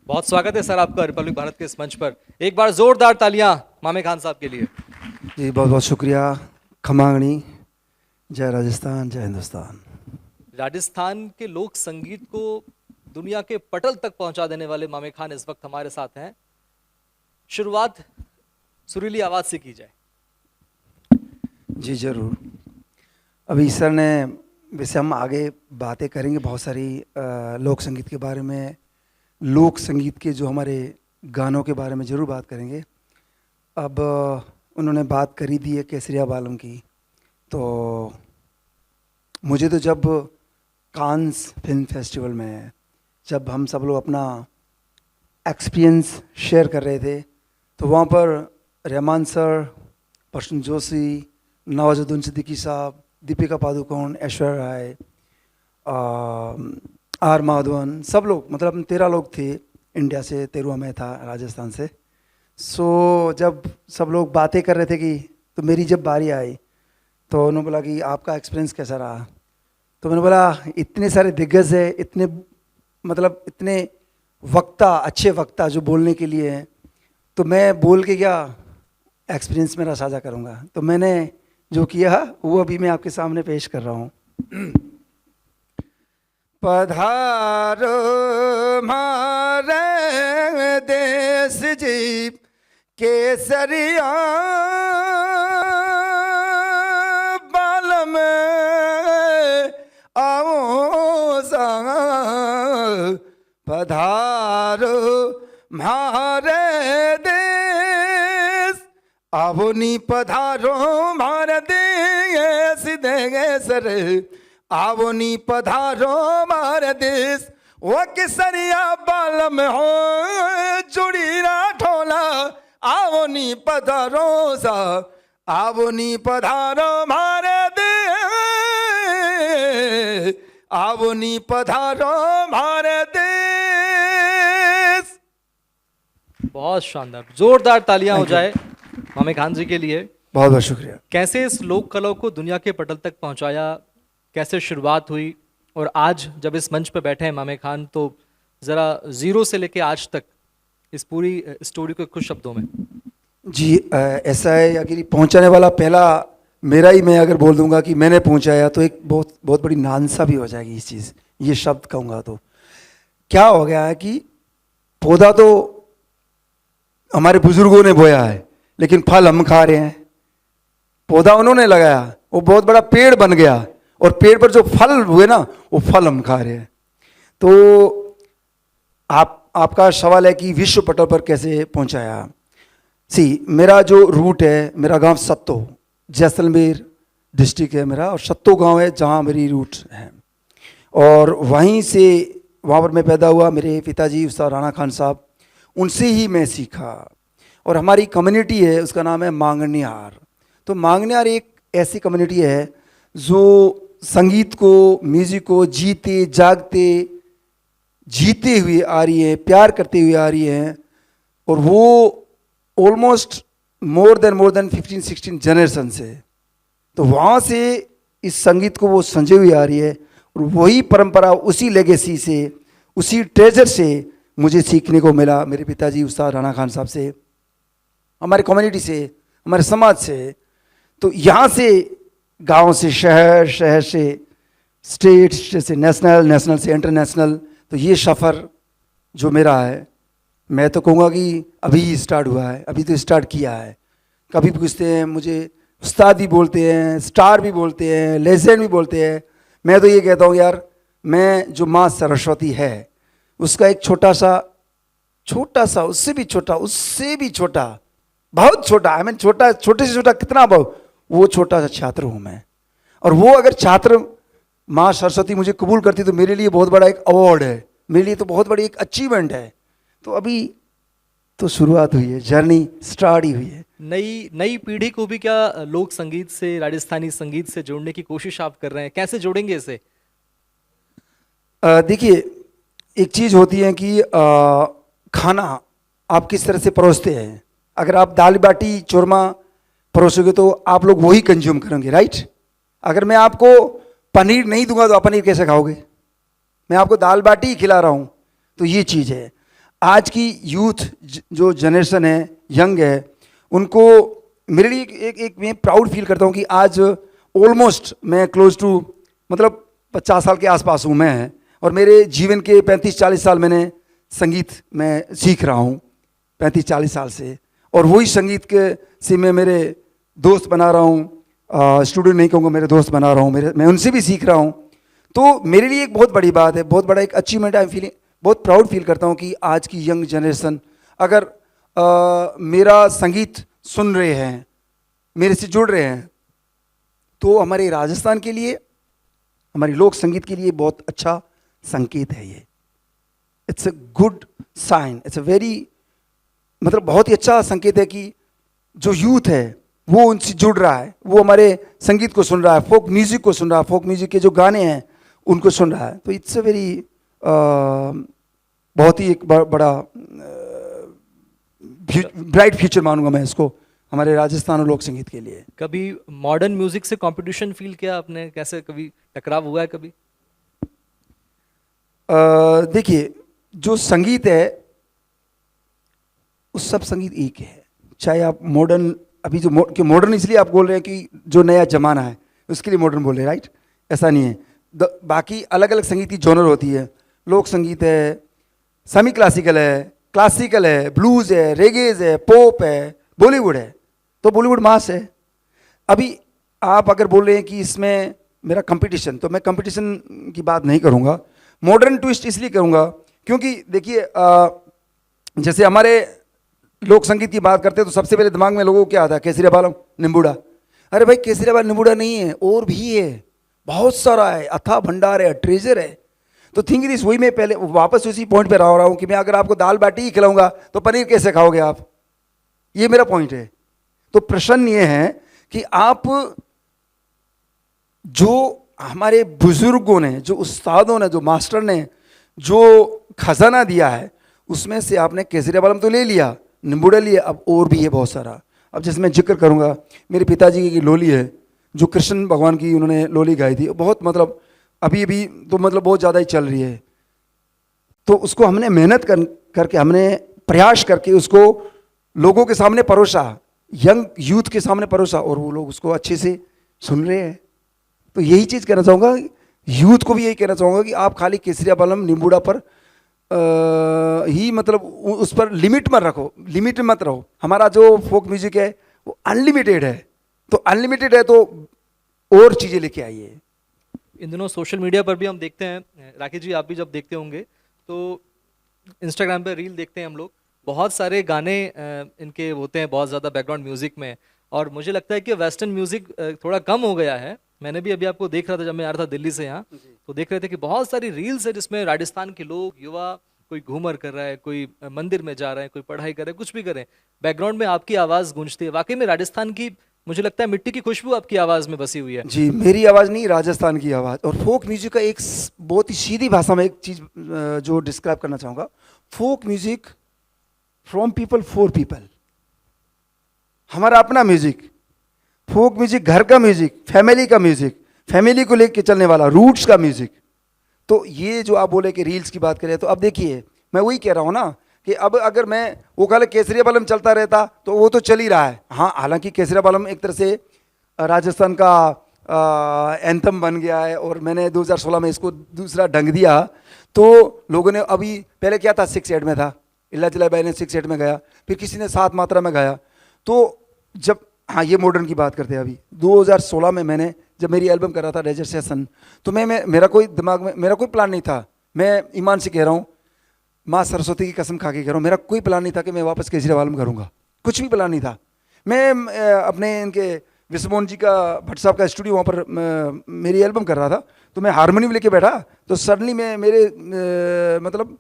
बहुत स्वागत है सर आपका रिपब्लिक भारत के इस मंच पर। एक बार जोरदार तालियां मामे खान साहब के लिए। जी बहुत बहुत शुक्रिया। खमांगणी। जय राजस्थान, जय हिंदुस्तान। राजस्थान के लोक संगीत को दुनिया के पटल तक पहुंचा देने वाले मामे खान इस वक्त हमारे साथ हैं। शुरुआत सुरीली आवाज से की जाए। जी जरूर। अभी सर ने वैसे हम आगे बातें करेंगे बहुत सारी लोक संगीत के बारे में, लोक संगीत के जो हमारे गानों के बारे में ज़रूर बात करेंगे। अब उन्होंने बात करी दी है केसरिया बालम की, तो मुझे तो जब कांस फिल्म फेस्टिवल में जब हम सब लोग अपना एक्सपीरियंस शेयर कर रहे थे, तो वहाँ पर रहमान सर, प्रसून जोशी, नवाजुद्दीन सिद्दीकी साहब, दीपिका पादुकोण, ऐश्वर्या राय, आर माधवन, सब लोग, मतलब हम 13 लोग थे इंडिया से, 13वां मैं था राजस्थान से। सो जब सब लोग बातें कर रहे थे कि तो मेरी जब बारी आई तो उन्होंने बोला कि आपका एक्सपीरियंस कैसा रहा। तो मैंने बोला इतने सारे दिग्गज है, इतने मतलब इतने वक्ता, अच्छे वक्ता जो बोलने के लिए हैं, तो मैं बोल के क्या एक्सपीरियंस मेरा साझा करूँगा। तो मैंने जो किया वो अभी मैं आपके सामने पेश कर रहा हूँ। पधारो मारे देश जी केसरिया बालम आओ सा, पधारो मारे देश आवनी, पधारो मारे देश देसर आवनी, पधारो मारे देश वो केसरिया बालम हो जुड़ी ना ठोला, आवनी पधारो सा, आवनी पधारो मारे देश, आवनी पधारो मारे देश। बहुत शानदार, जोरदार तालियां हो जाए मामे खान जी के लिए। बहुत बहुत शुक्रिया। कैसे इस लोक कला को दुनिया के पटल तक पहुंचाया, कैसे शुरुआत हुई, और आज जब इस मंच पे बैठे हैं मामे खान, तो ज़रा ज़ीरो से लेके आज तक इस पूरी स्टोरी को कुछ शब्दों में। जी ऐसा है, अगर पहुंचाने वाला पहला मेरा ही मैं अगर बोल दूंगा कि मैंने पहुंचाया तो एक बहुत बहुत बड़ी नानसा भी हो जाएगी इस चीज़, ये शब्द कहूँगा तो। क्या हो गया है कि पौधा तो हमारे बुजुर्गों ने बोया है, लेकिन फल हम खा रहे हैं। पौधा उन्होंने लगाया, वो बहुत बड़ा पेड़ बन गया, और पेड़ पर जो फल हुए ना, वो फल हम खा रहे हैं। तो आपका सवाल है कि विश्व पटल पर कैसे पहुंचाया। मेरा जो रूट है, मेरा गांव सत्तो, जैसलमेर डिस्ट्रिक्ट है मेरा, और सत्तो गांव है जहां मेरी रूट है, और वहीं से वहाँ पर मैं पैदा हुआ। मेरे पिताजी उस्ताद राणा खान साहब, उनसे ही मैं सीखा। और हमारी कम्युनिटी है, उसका नाम है मांगनियार। तो मांगनियार एक ऐसी कम्युनिटी है जो संगीत को, म्यूजिक को जीते जागते जीते हुए आ रही है, प्यार करते हुए आ रही है, और वो ऑलमोस्ट मोर देन 15-16 जनरेशन से। तो वहाँ से इस संगीत को वो संजय हुई आ रही है, और वही परंपरा, उसी लेगेसी से, उसी ट्रेजर से मुझे सीखने को मिला मेरे पिताजी उस्ताद राणा खान साहब से, हमारे कम्युनिटी से, हमारे समाज से। तो यहाँ से गांव से शहर, शहर से स्टेट, स्टेट से नेशनल, नेशनल से इंटरनेशनल। तो ये सफ़र जो मेरा है, मैं तो कहूँगा कि अभी स्टार्ट हुआ है, अभी तो स्टार्ट किया है। कभी पूछते हैं मुझे, उस्ताद भी बोलते हैं, स्टार भी बोलते हैं, लेजेंड भी बोलते हैं। मैं तो ये कहता हूँ यार, मैं जो माँ सरस्वती है उसका एक छोटा सा उससे भी छोटा, उससे भी छोटा, बहुत छोटा, आई मीन छोटा, छोटे से छोटा कितना बहुत, वो छोटा सा छात्र हूँ मैं। और वो अगर छात्र माँ सरस्वती मुझे कबूल करती तो मेरे लिए बहुत बड़ा एक अवार्ड है, मेरे लिए तो बहुत बड़ी एक अचीवमेंट है। तो अभी तो शुरुआत हुई है, जर्नी स्टार्ट ही हुई है। नई पीढ़ी को भी क्या लोक संगीत से, राजस्थानी संगीत से जोड़ने की कोशिश आप कर रहे हैं? कैसे जोड़ेंगे इसे? देखिए, एक चीज़ होती है कि खाना आप किस तरह से परोसते हैं। अगर आप दाल बाटी चूरमा परोसोगे तो आप लोग वही कंज्यूम करेंगे, राइट। अगर मैं आपको पनीर नहीं दूंगा तो आप पनीर कैसे खाओगे? मैं आपको दाल बाटी ही खिला रहा हूँ। तो ये चीज़ है। आज की यूथ जो जनरेशन है, यंग है, उनको मेरे लिए एक मैं प्राउड फील करता हूँ कि आज ऑलमोस्ट मैं क्लोज टू मतलब 50 साल के आसपास हूँ मैं, और मेरे जीवन के 35-40 साल मैंने संगीत में सीख रहा हूँ, 35-40 साल से। और वही संगीत के से मैं मेरे दोस्त बना रहा हूँ, स्टूडेंट नहीं कहूँगा, मेरे दोस्त बना रहा हूँ, मैं उनसे भी सीख रहा हूँ। तो मेरे लिए एक बहुत बड़ी बात है, बहुत बड़ा एक अचीवमेंट है। आई एम फीलिंग बहुत प्राउड फील करता हूँ कि आज की यंग जनरेशन अगर मेरा संगीत सुन रहे हैं, मेरे से जुड़ रहे हैं, तो हमारे राजस्थान के लिए, हमारे लोक संगीत के लिए बहुत अच्छा संकेत है ये। It's a good sign, it's a very मतलब बहुत ही अच्छा संकेत है कि जो यूथ है वो उनसे जुड़ रहा है, वो हमारे संगीत को सुन रहा है, फोक म्यूजिक को सुन रहा है, फोक म्यूजिक के जो गाने हैं उनको सुन रहा है। तो इट्स अ वेरी बहुत ही एक बड़ा ब्राइट फ्यूचर मानूंगा मैं इसको हमारे राजस्थान और लोक संगीत के लिए। कभी मॉडर्न म्यूजिक से कंपटीशन फील किया आपने? कैसे कभी टकराव हुआ है कभी? देखिए, जो संगीत है उस सब संगीत एक है, चाहे आप मॉडर्न, अभी जो मॉडर्न इसलिए आप बोल रहे हैं कि जो नया जमाना है उसके लिए मॉडर्न बोल रहे हैं, राइट? ऐसा नहीं है। बाकी अलग अलग संगीत की जॉनर होती है। लोक संगीत है, सेमी क्लासिकल है, ब्लूज है, रेगेज है, पॉप है, बॉलीवुड है। तो बॉलीवुड मास है। अभी आप अगर बोल रहे हैं कि इसमें मेरा कंपटीशन, तो मैं कंपटीशन की बात नहीं करूंगा, मॉडर्न ट्विस्ट इसलिए करूंगा क्योंकि देखिए जैसे हमारे लोक संगीत की बात करते हैं तो सबसे पहले दिमाग में लोगों को क्या आता है? केसरिया बालम, निम्बुडा। अरे भाई, केसरिया बालम निम्बुडा नहीं है, और भी है, बहुत सारा है, अथाह भंडार है, ट्रेजर है। तो थिंक दिस, वही मैं पहले वापस उसी पॉइंट पे रह रहा हूं कि मैं अगर आपको दाल बाटी ही खिलाऊंगा तो पनीर कैसे खाओगे आप? ये मेरा पॉइंट है। तो प्रश्न ये है कि आप जो हमारे बुजुर्गों ने, जो उस्तादों ने, जो मास्टर ने जो खजाना दिया है, उसमें से आपने केसरिया बालम तो ले लिया, निम्बुडा लिया, अब और भी है बहुत सारा। अब जैसे मैं जिक्र करूंगा, मेरे पिताजी की लोली है जो कृष्ण भगवान की उन्होंने लोली गाई थी, बहुत मतलब अभी अभी तो मतलब बहुत ज़्यादा ही चल रही है। तो उसको हमने मेहनत करके, हमने प्रयास करके उसको लोगों के सामने परोसा, यंग यूथ के सामने परोसा, और वो लोग उसको अच्छे से सुन रहे हैं। तो यही चीज़ कहना चाहूँगा, यूथ को भी यही कहना चाहूँगा कि आप खाली केसरिया बालम निम्बुडा पर ही मतलब उस पर लिमिट मत रखो, लिमिट मत रहो। हमारा जो फोक म्यूजिक है वो अनलिमिटेड है, तो अनलिमिटेड है तो और चीज़ें लेके आइए। इन दिनों सोशल मीडिया पर भी हम देखते हैं, राकेश जी आप भी जब देखते होंगे तो इंस्टाग्राम पे रील देखते हैं हम लोग, बहुत सारे गाने इनके होते हैं बहुत ज़्यादा बैकग्राउंड म्यूजिक में, और मुझे लगता है कि वेस्टर्न म्यूजिक थोड़ा कम हो गया है। मैंने भी अभी आपको देख रहा था जब मैं आ रहा था दिल्ली से यहाँ, तो देख रहे थे कि बहुत सारी रील्स है जिसमें राजस्थान के लोग, युवा, कोई घूमर कर रहा है, कोई मंदिर में जा रहा है, कोई पढ़ाई कर रहा है, कुछ भी कर रहे हैं, बैकग्राउंड में आपकी आवाज़ गूंजती है। वाकई में राजस्थान की, मुझे लगता है मिट्टी की खुशबू आपकी आवाज़ में बसी हुई है। जी, मेरी आवाज़ नहीं, राजस्थान की आवाज़। और फोक म्यूजिक का एक बहुत ही सीधी भाषा में एक चीज़ जो डिस्क्राइब करना चाहूँगा, folk music from people for people, हमारा अपना म्यूजिक। फोक म्यूजिक घर का म्यूजिक, फैमिली का म्यूजिक, फैमिली को लेकर चलने वाला, रूट्स का म्यूजिक। तो ये जो आप बोले कि रील्स की बात करें, तो अब देखिए मैं वही कह रहा हूँ ना कि अब अगर मैं वो कल केसरिया बालम चलता रहता तो वो तो चल ही रहा है। हाँ, हालांकि केसरिया बालम एक तरह से राजस्थान का एंथम बन गया है, और मैंने 2016 में इसको दूसरा ढंग दिया। तो लोगों ने अभी पहले क्या था, 6/8 में था, इल्ला चिल्ला भाई ने 6/8 में गाया, फिर किसी ने 7 मात्रा में गाया। तो जब, हाँ ये मॉडर्न की बात करते हैं, अभी 2016 में मैंने जब मेरी एल्बम कर रहा था रेजर सेशन, तो मेरा कोई दिमाग में मेरा कोई प्लान नहीं था। मैं ईमान से कह रहा हूँ, माँ सरस्वती की कसम खा के कह रहा हूँ, मेरा कोई प्लान नहीं था कि मैं वापस केसरिया बालम करूँगा, कुछ भी प्लान नहीं था। मैं अपने इनके विश्वमोहन जी का, भट्ट साहब का स्टूडियो, वहाँ पर मेरी एल्बम कर रहा था, तो मैं हारमोनियम लेके बैठा, तो सडनली मतलब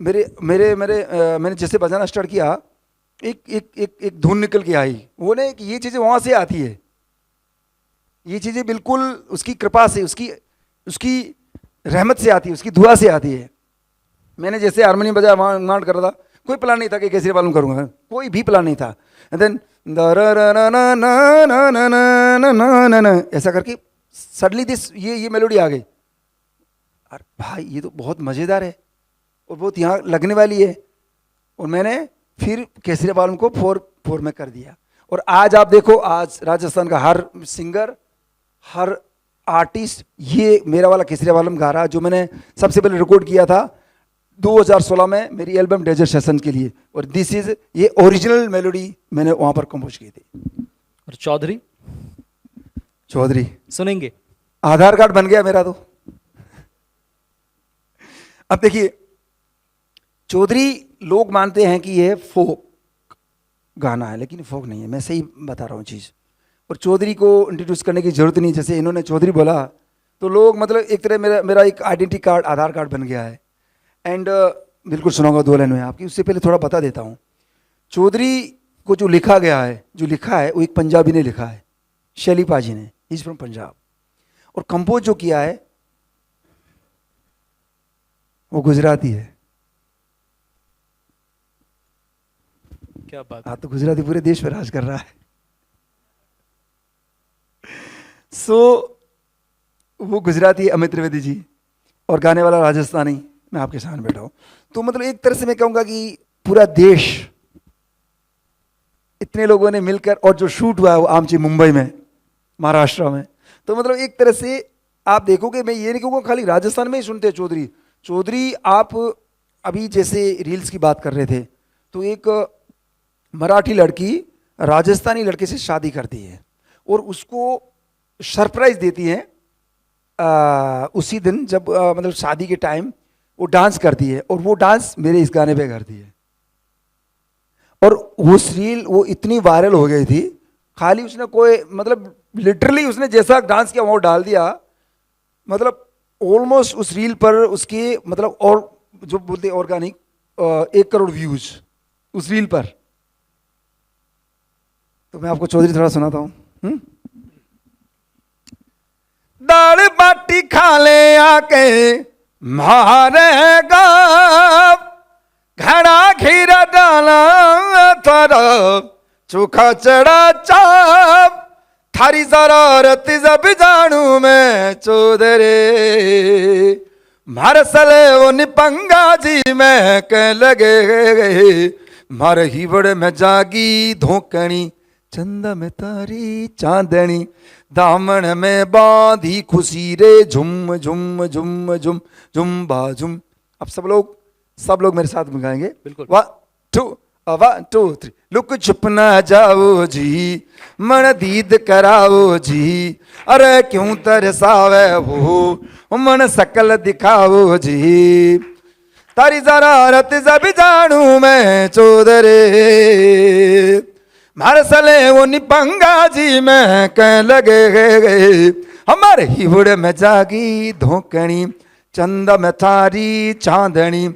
मैंने जैसे बजाना स्टार्ट किया, एक धुन निकल के आई। वो ने ये चीज़ें वहाँ से आती है, ये चीज़ें बिल्कुल उसकी कृपा से, उसकी रहमत से आती है, उसकी दुआ से आती है। मैंने जैसे हारमोनियम बजाया, वहाँ मांड कर रहा था, कोई प्लान नहीं था कि केसरिया बालम करूँगा, कोई भी प्लान नहीं था। एंड देन ऐसा करके सडनली दिस ये मेलोडी आ गई। अरे भाई, ये तो बहुत मज़ेदार है और बहुत यहाँ लगने वाली है। और मैंने फिर केसरीवाल को 4/4 में कर दिया। और आज आप देखो, आज राजस्थान का हर सिंगर, हर आर्टिस्ट ये मेरा वाला केसरीवाल गा रहा, जो मैंने सबसे पहले रिकॉर्ड किया था 2016 में मेरी एल्बम डेजर्ट सेशन के लिए। और दिस इज, ये ओरिजिनल मेलोडी मैंने वहां पर कंपोज की थी। और चौधरी चौधरी सुनेंगे? आधार कार्ड बन गया मेरा तो। अब देखिए, चौधरी लोग मानते हैं कि यह फोक गाना है, लेकिन फोक नहीं है, मैं सही बता रहा हूँ चीज़। और चौधरी को इंट्रोड्यूस करने की जरूरत नहीं, जैसे इन्होंने चौधरी बोला तो लोग मतलब एक तरह मेरा एक आइडेंटिटी कार्ड, आधार कार्ड बन गया है। एंड बिल्कुल सुनाऊंगा 2 लाइन में आपकी, उससे पहले थोड़ा बता देता हूँ। चौधरी को जो लिखा गया है, जो लिखा है वो एक पंजाबी ने लिखा है, शैली पाजी ने, इज फ्रॉम पंजाब। और कंपोज जो किया है वो गुजराती है। क्या बात। हाँ, तो गुजराती पूरे देश पर राज कर रहा है। सो वो गुजराती अमित त्रिवेदी जी, और गाने वाला राजस्थानी, मैं आपके सामने बैठा हूं। तो मतलब एक तरह से मैं कहूंगा कि पूरा देश, इतने लोगों ने मिलकर, और जो शूट हुआ है वो आमची मुंबई में, महाराष्ट्र में। तो मतलब एक तरह से आप देखोगे, मैं ये नहीं कहूँगा खाली राजस्थान में ही सुनते हैं चौधरी। चौधरी आप अभी जैसे रील्स की बात कर रहे थे, तो एक मराठी लड़की राजस्थानी लड़के से शादी करती है और उसको सरप्राइज देती है उसी दिन, जब मतलब शादी के टाइम वो डांस करती है, और वो डांस मेरे इस गाने पे करती है। और वो रील वो इतनी वायरल हो गई थी, खाली उसने कोई मतलब लिटरली उसने जैसा डांस किया वो डाल दिया, मतलब ऑलमोस्ट उस रील पर उसके मतलब, और जो बोलते ऑर्गेनिक 1 करोड़ व्यूज उस रील पर। तो मैं आपको चौधरी थोड़ा सुनाता हूं। दाल बाटी खा ले आके मारेगा, घड़ा खीरा डाला थारा, चोखा चढ़ा चाप, थारी जरारत जब जानू मैं चौधरी, मार सले वो निपंगा जी मैं कह लगे, मार हिवड़ में जागी धोकनी, चंदा में तारी चांदनी, दामन में बांधी खुशी रे, झुम झुम झुम झुम झुम बाझुम। अब सब लोग मेरे साथ में गाएंगे। बिल्कुल। 1 2 3। लुक छुप ना जाओ जी, मन दीद कराओ जी, अरे क्यों तरसावे हो मन सकल दिखाओ जी, तारी जरारत जब जानू मैं चौधरी, मार सले वो निपंगा जी मैं कह लगे, हमारे हिवड़ में जागी धोकनी, चंदा में थारी चांदनी,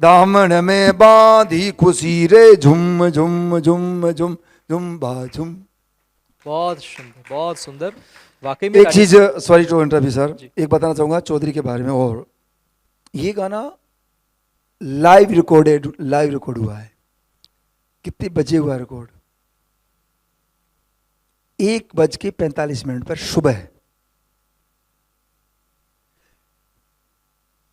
दामन में बांधी खुशी रे, झुम झुम झुम झुम झुम बाझुम। बहुत सुंदर, बहुत सुंदर। वाकई में एक चीज, सॉरी टू इंटरव्यू सर, एक बताना चाहूंगा चौधरी के बारे में। और ये गाना लाइव रिकॉर्ड हुआ है। कितने बजे हुआ रिकॉर्ड? 1:45 पर सुबह।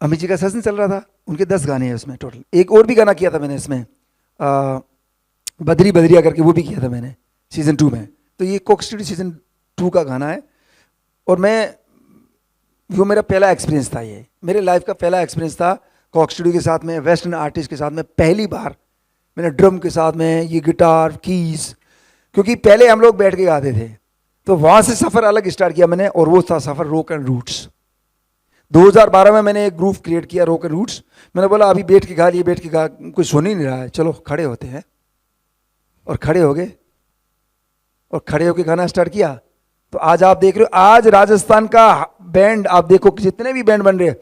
अमित जी का सेशन चल रहा था, उनके 10 गाने हैं उसमें टोटल। एक और भी गाना किया था मैंने इसमें, बदरी बदरिया करके, वो भी किया था मैंने सीजन 2 में। तो ये कोक स्टूडियो सीजन 2 का गाना है। और वो मेरा पहला एक्सपीरियंस था, ये मेरे लाइफ का पहला एक्सपीरियंस था कोक स्टूडियो के साथ में, वेस्टर्न आर्टिस्ट के साथ में। पहली बार मैंने ड्रम के साथ में ये गिटार कीज, क्योंकि पहले हम लोग बैठ के गाते थे, तो वहाँ से सफ़र अलग स्टार्ट किया मैंने, और वो था सफ़र रॉक एंड रूट्स। 2012 में मैंने एक ग्रुप क्रिएट किया रॉक एंड रूट्स। मैंने बोला अभी बैठ के गा लिए, बैठ के गा कुछ सुन ही नहीं रहा है, चलो खड़े होते हैं। और खड़े हो गए, और खड़े होके गाना स्टार्ट किया। तो आज आप देख रहे हो, आज राजस्थान का बैंड आप देखो, जितने भी बैंड बन रहे हैं,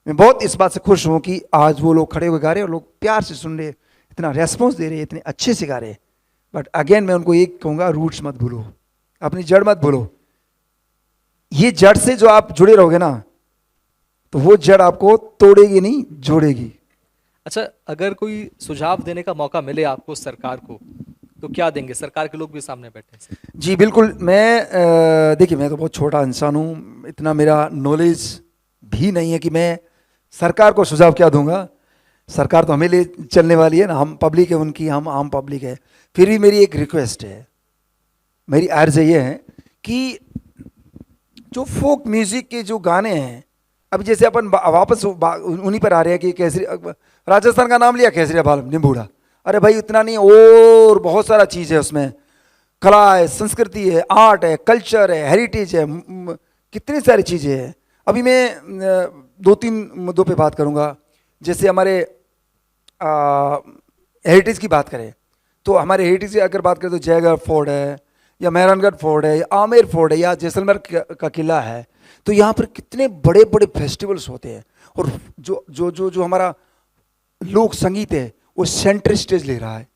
मैं बहुत इस बात से खुश हूँ कि आज वो लोग खड़े होकर गा रहे हैं और लोग प्यार से सुन रहे हैं, इतना रेस्पॉन्स दे रहे हैं, इतने अच्छे से गा रहे हैं। बट अगेन मैं उनको एक कहूँगा, रूट्स मत भूलो, अपनी जड़ मत भूलो। ये जड़ से जो आप जुड़े रहोगे ना, तो वो जड़ आपको तोड़ेगी नहीं, जोड़ेगी। अच्छा, अगर कोई सुझाव देने का मौका मिले आपको सरकार को, तो क्या देंगे? सरकार के लोग भी सामने बैठे हैं। जी बिल्कुल। मैं देखिए, मैं तो बहुत छोटा इंसान हूँ, इतना मेरा नॉलेज भी नहीं है कि मैं सरकार को सुझाव क्या दूंगा। सरकार तो हमें लिए चलने वाली है ना, हम पब्लिक है उनकी, हम आम पब्लिक है। फिर भी मेरी एक रिक्वेस्ट है, मेरी अर्ज ये है कि जो फोक म्यूजिक के जो गाने हैं, अभी जैसे अपन वापस उन्हीं पर आ रहे हैं कि केसरी, राजस्थान का नाम लिया, केसरिया बालम निम्बूड़ा, अरे भाई इतना नहीं, और बहुत सारा चीज़ है उसमें, कला है, संस्कृति है, आर्ट है, कल्चर है, हेरिटेज है, कितनी सारी चीज़ें हैं। अभी मैं 2-3 मुद्दों पे बात करूँगा। जैसे हमारे हेरिटेज की बात करें तो हमारे हेरिटेज की अगर बात करें तो जयगढ़ फोर्ट है, या मेहरानगढ़ फोर्ट है, या आमेर फोर्ट है, या जैसलमेर का किला है। तो यहाँ पर कितने बड़े बड़े फेस्टिवल्स होते हैं, और जो जो जो जो हमारा लोक संगीत है वो सेंटर स्टेज ले रहा है,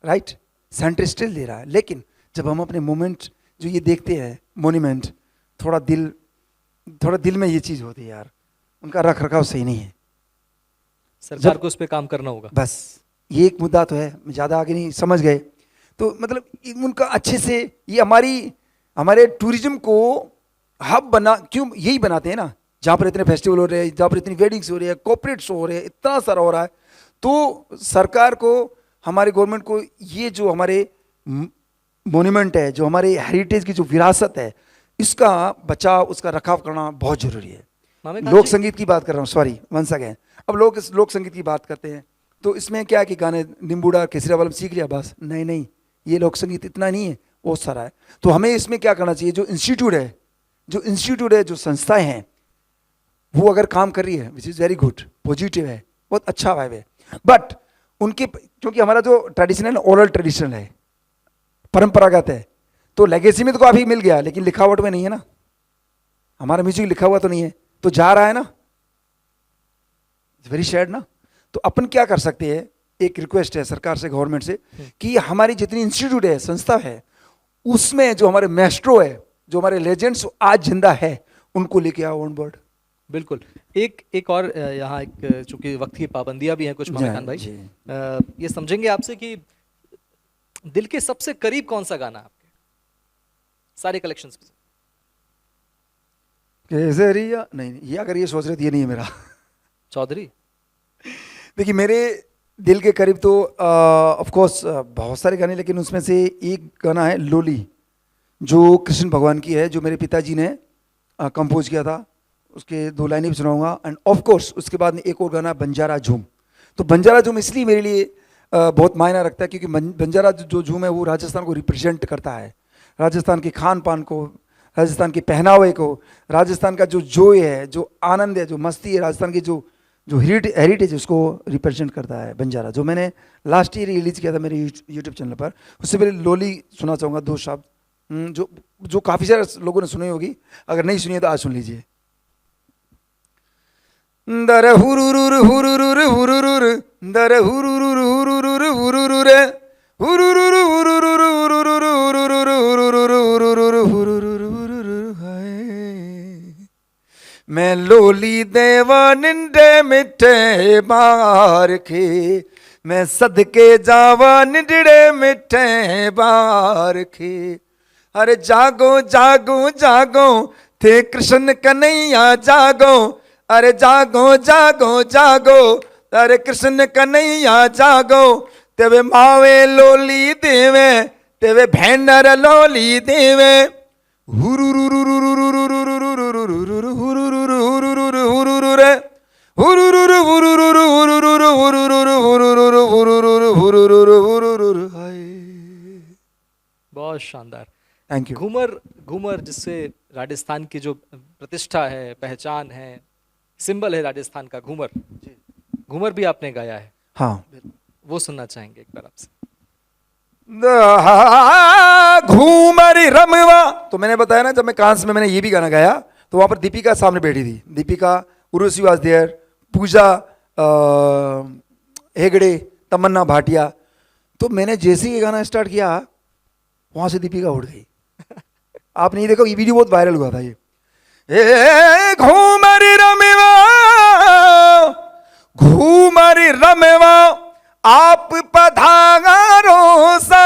राइट, सेंटर स्टेज ले रहा है। लेकिन जब हम अपने मोमेंट जो ये देखते हैं मोन्यूमेंट, थोड़ा दिल में ये चीज़ होती है यार, उनका रख रखाव सही नहीं है, सरकार को उस पर काम करना होगा। बस ये एक मुद्दा तो है, ज़्यादा आगे नहीं समझ गए तो मतलब उनका अच्छे से, ये हमारे टूरिज्म को हब बना, क्यों यही बनाते हैं ना, जहाँ पर इतने फेस्टिवल हो रहे हैं, जहाँ पर इतनी वेडिंग्स हो रही है, कॉर्पोरेट्स हो रहे हैं, इतना सारा हो रहा है। तो सरकार को, हमारे गवर्नमेंट को, ये जो हमारे मोन्यूमेंट है, जो हमारे हेरिटेज की जो विरासत है, इसका बचाव, उसका रखाव करना बहुत जरूरी है। लोक संगीत की बात कर रहा हूँ, सॉरी वंस अगेन। अब लोक संगीत की बात करते हैं तो इसमें क्या है कि गाने निम्बूड़ा केसरिया बालम सीख लिया बस, नहीं, ये लोक संगीत इतना नहीं है, बहुत सारा है। तो हमें इसमें क्या करना चाहिए, जो इंस्टीट्यूट है, जो संस्थाएं हैं, वो अगर काम कर रही है, which is very good, positive है, बहुत अच्छा वाइब है, बट उनके, क्योंकि हमारा जो ट्रेडिशन है ना, ओरल ट्रेडिशन है, परंपरागत है, तो लेगेसी में तो काफ़ी मिल गया, लेकिन लिखावट में नहीं है ना, हमारा म्यूजिक लिखा हुआ तो नहीं है, तो जा रहा है ना, वेरी सैड ना। तो अपन क्या कर सकते हैं, एक रिक्वेस्ट है सरकार से, गवर्नमेंट से, कि हमारी जितनी इंस्टीट्यूट है, संस्था है, उसमें जो हमारे मैस्ट्रो है, जो हमारे लेजेंड्स आज जिंदा है, उनको लेके आओ ऑन बोर्ड। बिल्कुल। एक और यहाँ एक, चूंकि वक्त की पाबंदियां भी हैं कुछ, मामे खान भाई, ये समझेंगे आपसे कि दिल के सबसे करीब कौन सा गाना है आपके सारे कलेक्शंस में? केसरिया नहीं, ये अगर ये सोच रहे थे, ये नहीं है मेरा। चौधरी, देखिए मेरे दिल के करीब तो ऑफ कोर्स बहुत सारे गाने, लेकिन उसमें से एक गाना है लोली, जो कृष्ण भगवान की है, जो मेरे पिताजी ने कंपोज किया था, उसके 2 लाइनें भी सुनाऊंगा। एंड ऑफ कोर्स उसके बाद में एक और गाना बंजारा झूम। तो बंजारा झूम इसलिए मेरे लिए बहुत मायना रखता है क्योंकि बंजारा जो झूम है वो राजस्थान को रिप्रेजेंट करता है, राजस्थान के खान पान को, राजस्थान के पहनावे को, राजस्थान का जो जोय है, जो आनंद है, जो मस्ती है, राजस्थान की जो हेरिटेज है, उसको रिप्रेजेंट करता है बंजारा, जो मैंने लास्ट ईयर रिलीज किया था मेरे यूट्यूब चैनल पर। उससे पहले लोली सुना चाहूँगा, 2 शब्द जो काफ़ी सारे लोगों ने सुनी होगी, अगर नहीं सुनी है तो आज सुन लीजिए। दर हुरुरुर हुरुरुर हुरुरुर दर हुरुरुर हुरुरुर हुरुरुर हुरुरुर हुरुरुर हुरुरुर हुरुरुर हुरुरुर हुरुरुर हुरुरुर हुरुरुर हाय। मैं लोली देवा निंडे मिठे बार के, मैं सदके जावा निडड़े मिठे बार के। अरे जागो जागो जागो थे कृष्ण कन्हैया जागो, अरे जागो जागो जागो अरे कृष्ण कन्हैया जागो। तेवे मावे लोली देवे, तेवे भेंडर लोली देवे। बहुत शानदार, थैंक यू। घूमर जिससे राजस्थान की जो प्रतिष्ठा है, पहचान है, सिंबल है राजस्थान का, घूमर भी आपने गाया है। हाँ, वो सुनना चाहेंगे एक बार आपसे। घूमर रमवा, तो मैंने बताया ना जब मैं कांस में मैंने ये भी गाना गाया तो वहां पर दीपिका सामने बैठी थी, दीपिका उर्वशी वाज देयर, पूजा हेगड़े, तमन्ना भाटिया। तो मैंने जैसे ये गाना स्टार्ट किया वहां से दीपिका उड़ गई। आप नहीं देखो, ये वीडियो बहुत वायरल हुआ था। ये घूमर रमवा घूमर रमवा आप पधारो सा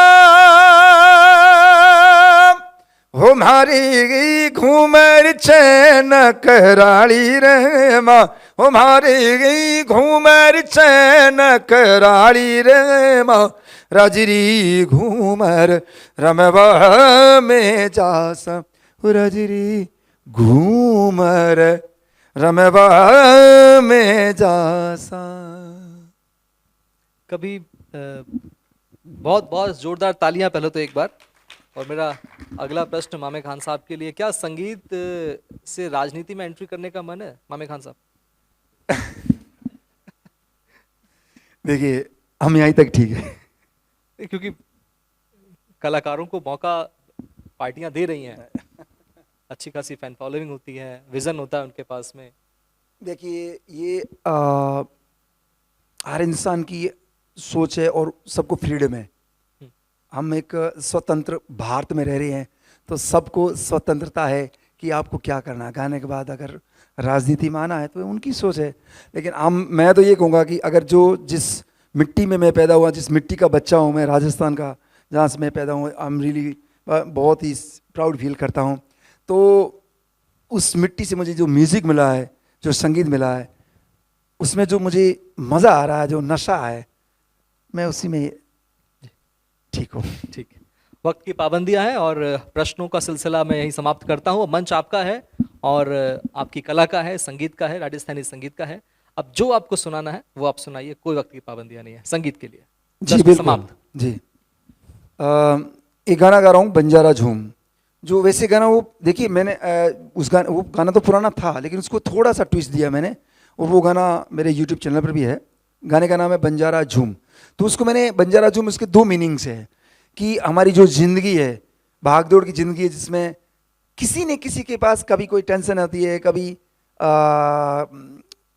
हो मारी घूमर चैन कराली रे माँ, ओ मारी घूमर चैन कराली रे माँ, राजरी घूमर रमवा में जासा, राजरी घूमर रमवा में जासा। कभी बहुत बहुत जोरदार तालियां पहले तो एक बार। और मेरा अगला प्रश्न मामे खान साहब के लिए, क्या संगीत से राजनीति में एंट्री करने का मन है मामे खान साहब? देखिए हम यहीं तक ठीक है। क्योंकि कलाकारों को मौका पार्टियां दे रही हैं, अच्छी खासी फैन फॉलोइंग होती है, विजन होता है उनके पास में। देखिए ये हर इंसान की सोच है और सबको फ्रीडम है। हम एक स्वतंत्र भारत में रह रहे हैं तो सबको स्वतंत्रता है कि आपको क्या करना है। गाने के बाद अगर राजनीति में आना है तो उनकी सोच है, लेकिन मैं तो ये कहूँगा कि अगर जो जिस मिट्टी में मैं पैदा हुआ, जिस मिट्टी का बच्चा हूँ मैं, राजस्थान का जहाँ से मैं पैदा हूँ, आई एम रियली बहुत ही प्राउड फील करता हूँ। तो उस मिट्टी से मुझे जो म्यूज़िक मिला है, जो संगीत मिला है, उसमें जो मुझे मज़ा आ रहा है, जो नशा है, मैं उसी में ठीक हूँ। ठीक है, वक्त की पाबंदियां हैं और प्रश्नों का सिलसिला मैं यही समाप्त करता हूँ। मंच आपका है और आपकी कला का है, संगीत का है, राजस्थानी संगीत का है। अब जो आपको सुनाना है वो आप सुनाइए, कोई वक्त की पाबंदियां नहीं है संगीत के लिए। जी प्रश्न बिल्कुल समाप्त। जी। एक गाना गा रहा हूँ, बंजारा झूम। जो वैसे गाना वो देखिए मैंने वो गाना तो पुराना था लेकिन उसको थोड़ा सा ट्विस्ट दिया मैंने, और वो गाना मेरे यूट्यूब चैनल पर भी है। गाने का नाम है बंजारा झूम। तो उसको मैंने बंजारा झूम, उसके दो मीनिंग्स है कि हमारी जो ज़िंदगी है, भागदौड़ की ज़िंदगी है, जिसमें किसी न किसी के पास कभी कोई टेंशन आती है,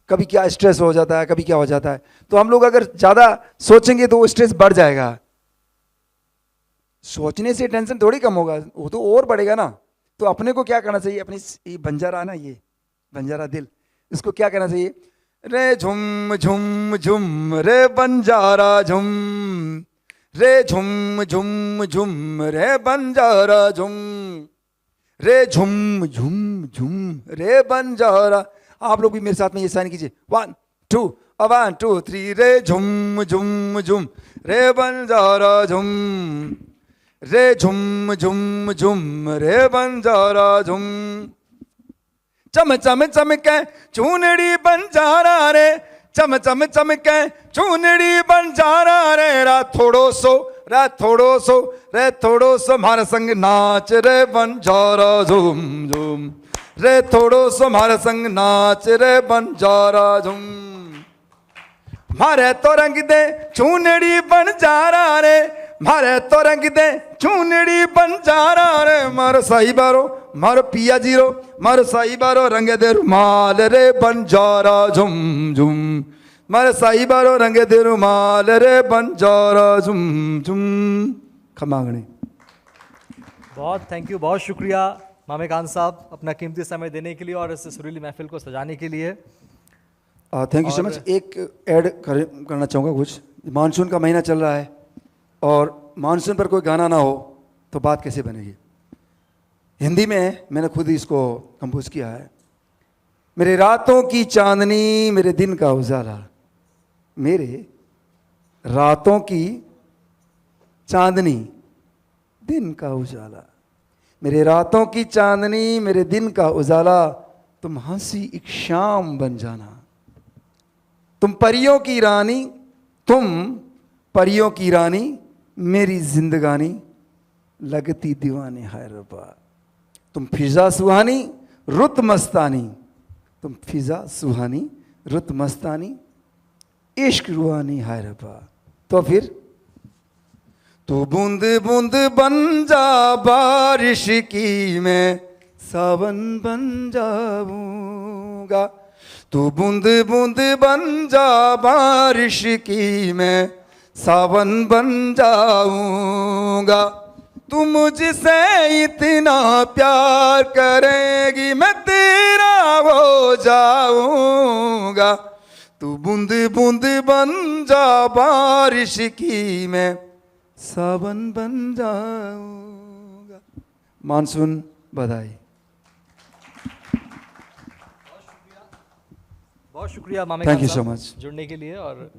कभी क्या स्ट्रेस हो जाता है, कभी क्या हो जाता है। तो हम लोग अगर ज़्यादा सोचेंगे तो वो स्ट्रेस बढ़ जाएगा। सोचने से टेंशन थोड़ी कम होगा, वो तो और बढ़ेगा ना। तो अपने को क्या करना चाहिए, अपनी ये बंजारा ना, ये बंजारा दिल, इसको क्या करना चाहिए, रे झुम झुम झुम रे बंजारा झुम, रे झुम झुम झुम रे बंजारा झुम, रे झुम झुम झुम रे बंजारा। आप लोग भी मेरे साथ में ये साइन कीजिए, 1 2 1 2 3, रे झुम झुम झुम रे बंजारा झुम, रे झुम झुम झुम रे बंजारा झुम। चम चम चमके चूनड़ी बंजारा रे, चम चम चमके चूनड़ी बंजारा रे, रात थोड़ो सो रे थोड़ो सो हमारे संग नाच रे बंजारा झूम झूम, रे थोड़ो सो हमारे संग नाच रे बंजारा झूम। मारे तो रंग दे चूनड़ी बंजारा रे, मारे तो रंग दे चूनड़ी बंजारा रे, मारो साई बारो मारो पिया जीरो, मारो साई बारो रंग दे रुमाल रे बंजारा झुम झुम, मारो साई बारो रंग दे रुमाल रे बंजारा झुम झुम। खमागणे। बहुत थैंक यू, बहुत शुक्रिया मामे खान साहब अपना कीमती समय देने के लिए और इस सुरीली महफिल को सजाने के लिए। Thank you so much. एक ऐड करना चाहूँगा कुछ। मानसून का महीना चल रहा है और मानसून पर कोई गाना ना हो तो बात कैसे बनेगी। हिंदी में मैंने खुद ही इसको कंपोज किया है। मेरे रातों की चांदनी मेरे दिन का उजाला, मेरे रातों की चांदनी दिन का उजाला, मेरे रातों की चांदनी मेरे दिन का उजाला, तुम हंसी एक शाम बन जाना, तुम परियों की रानी, तुम परियों की रानी, मेरी जिंदगानी लगती दीवानी है रब्बा। तुम फिजा सुहानी रुत मस्तानी, तुम फिजा सुहानी रुत मस्तानी, इश्क रुहानी है रब्बा। तो फिर तू बूंद बूंद बन जा बारिश की, मैं सावन बन जाऊंगा। तू बूंद बूंद बन जा बारिश की, मैं सावन बन जाऊंगा। तू मुझसे इतना प्यार करेगी मैं तेरा हो जाऊंगा। तू बूंद बूंद बन जा बारिश की, मैं सावन बन जाऊंगा। मानसून बधाई। बहुत शुक्रिया मामे Thank खान you so साहब much. जुड़ने के लिए। और